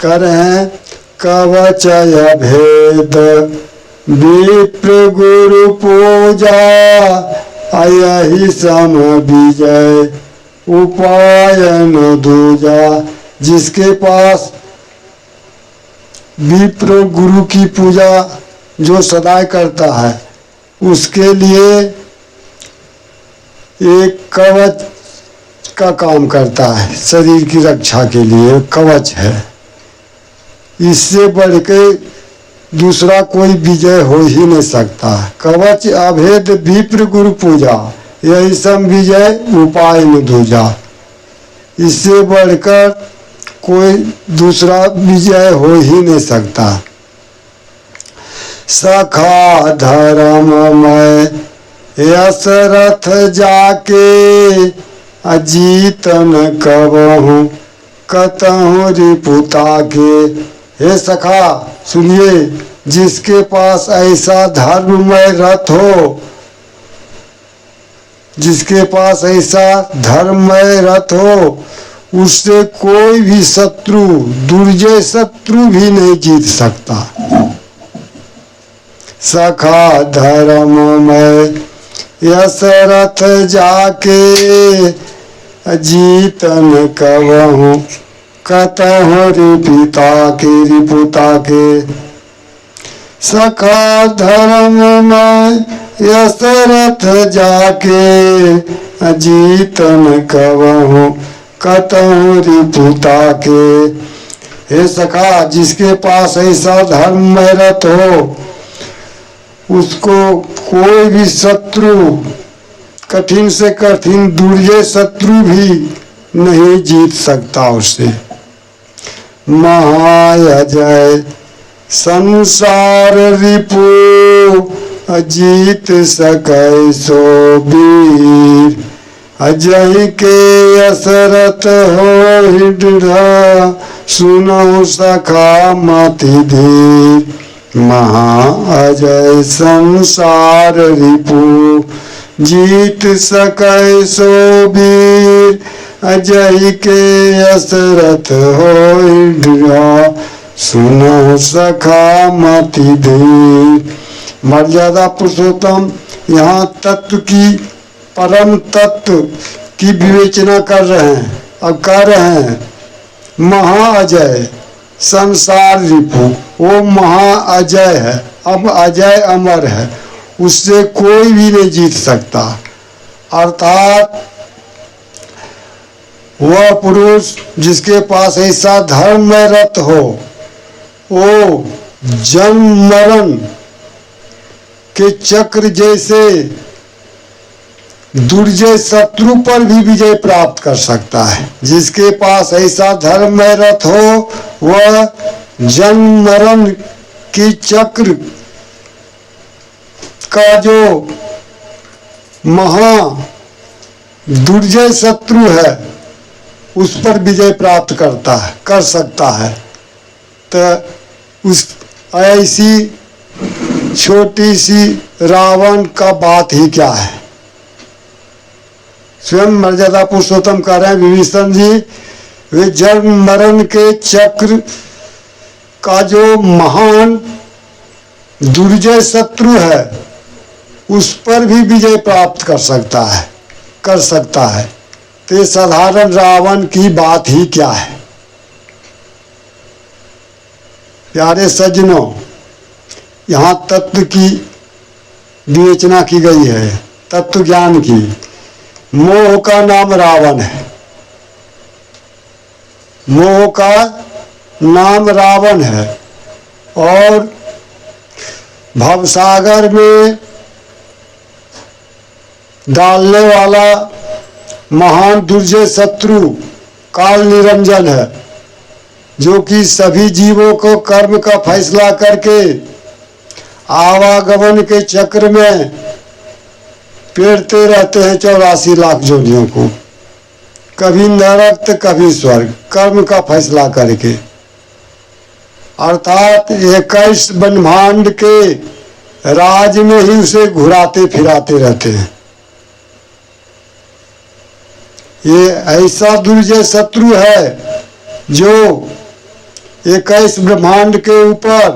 कर रहे हैं कवच भेद विप्र गुरु पूजा यही सम विजय उपाय न दूजा। जिसके पास विप्र गुरु की पूजा जो सदा करता है उसके लिए एक कवच का काम करता है, शरीर की रक्षा के लिए कवच है। इससे बढ़ के दूसरा कोई विजय हो ही नहीं सकता। कवच अभेद विप्र गुरु पूजा यही सम विजय उपाय न दूजा। इससे बढ़कर कोई दूसरा विजय हो ही नहीं सकता। सखा धर्ममय यसरथ जाके अजीतन कबहूँ कतहूँ रिपुता के। हे सखा सुनिए, जिसके पास ऐसा धर्ममय रथ हो, जिसके पास ऐसा धर्ममय रथ हो, उससे कोई भी शत्रु, दुर्जय शत्रु भी नहीं जीत सकता। सखा धर्ममय यसरथ जाके जीतन कबहूँ कतहूँ रिपुता के। सखा धर्ममय यसरथ जाके जीतन कबहूँ कतहूँ रिपुता के। हे सखा, जिसके पास ऐसा धर्ममय रथ हो, उसको कोई भी शत्रु, कठिन से कठिन दुर्जय शत्रु भी नहीं जीत सकता उससे। महाअजय संसार रिपु अजीत सकै सो वीर। अजय के असरथ हो दृढ़ सुनो सखा मति धीर। महाअजय संसार रिपु जीत सकै सो वीर। अजय के असरथ होय दृढ़ सुनो सखा मति धीर। मर्यादा पुरुषोत्तम यहाँ तत्व की, परम तत्व की विवेचना कर रहे हैं। अब कह रहे हैं महाअजय संसार रिपु, वो महाअजय है, अब अजय अमर है, उससे कोई भी नहीं जीत सकता। अर्थात वह पुरुष जिसके पास ऐसा धर्म में रत हो, वो जन्म मरण के चक्र जैसे दुर्जय शत्रु पर भी विजय प्राप्त कर सकता है। जिसके पास ऐसा धर्म में रत हो, वह जन्म मरण की चक्र का जो महा दुर्जय शत्रु है, उस पर विजय प्राप्त कर सकता है। तो उस ऐसी छोटी सी रावण का बात ही क्या है। स्वयं मर्यादा पुरुषोत्तम कह रहे हैं विभीषण जी, वे जन्म मरण के चक्र का जो महान दुर्जय शत्रु है, उस पर भी विजय प्राप्त कर सकता है। तो साधारण रावण की बात ही क्या है। प्यारे सज्जनों, यहाँ तत्व की विवेचना की गई है, तत्व ज्ञान की। मोह का नाम रावण है, मोह का नाम रावण है, और भवसागर में डालने वाला महान दुर्जय शत्रु काल निरंजन है, जो कि सभी जीवों को कर्म का फैसला करके आवागमन के चक्र में पेरते रहते हैं 84 लाख जोनियों को, कभी नरक तो कभी स्वर्ग, कर्म का फैसला करके। अर्थात 21 ब्रह्मांड के राज में ही उसे घुराते फिराते रहते हैं। ये ऐसा दुर्जय शत्रु है जो 21 ब्रह्मांड के ऊपर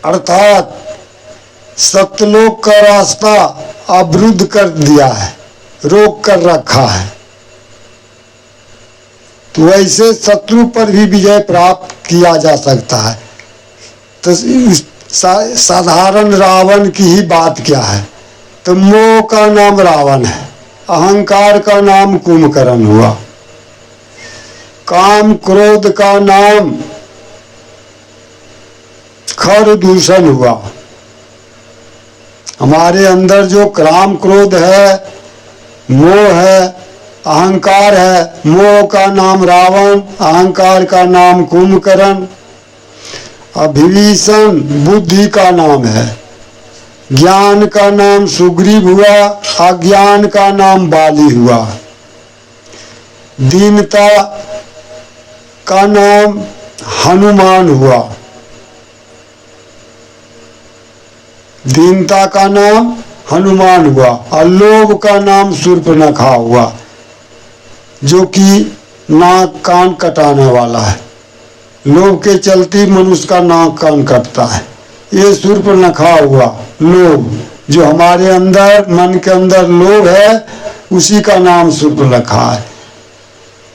अर्थात सत्यलोक का रास्ता अवरुद्ध कर दिया है, रोक कर रखा है। तो वैसे शत्रु पर भी विजय प्राप्त किया जा सकता है। तो साधारण रावण की ही बात क्या है, तो मोह का नाम रावण है, अहंकार का नाम कुंभकर्ण हुआ, काम क्रोध का नाम खरदूषण हुआ। हमारे अंदर जो काम क्रोध है, मोह है, अहंकार है, मोह का नाम रावण, अहंकार का नाम कुंभकर्ण, विभीषण बुद्धि का नाम है, ज्ञान का नाम सुग्रीव हुआ, अज्ञान का नाम बाली हुआ, दीनता का नाम हनुमान हुआ, दीनता का नाम हनुमान हुआ, और लोभ का नाम शूर्पणखा हुआ, जो कि नाक कान कटाने वाला है। लोभ के चलते मनुष्य का नाक कान कटता है। ये शूर्पणखा हुआ, लोभ, जो हमारे अंदर मन के अंदर लोभ है, उसी का नाम शूर्पणखा है।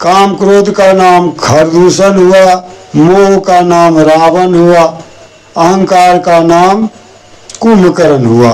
काम क्रोध का नाम खरदूषण हुआ, मोह का नाम रावण हुआ, अहंकार का नाम कुंभकर्ण हुआ।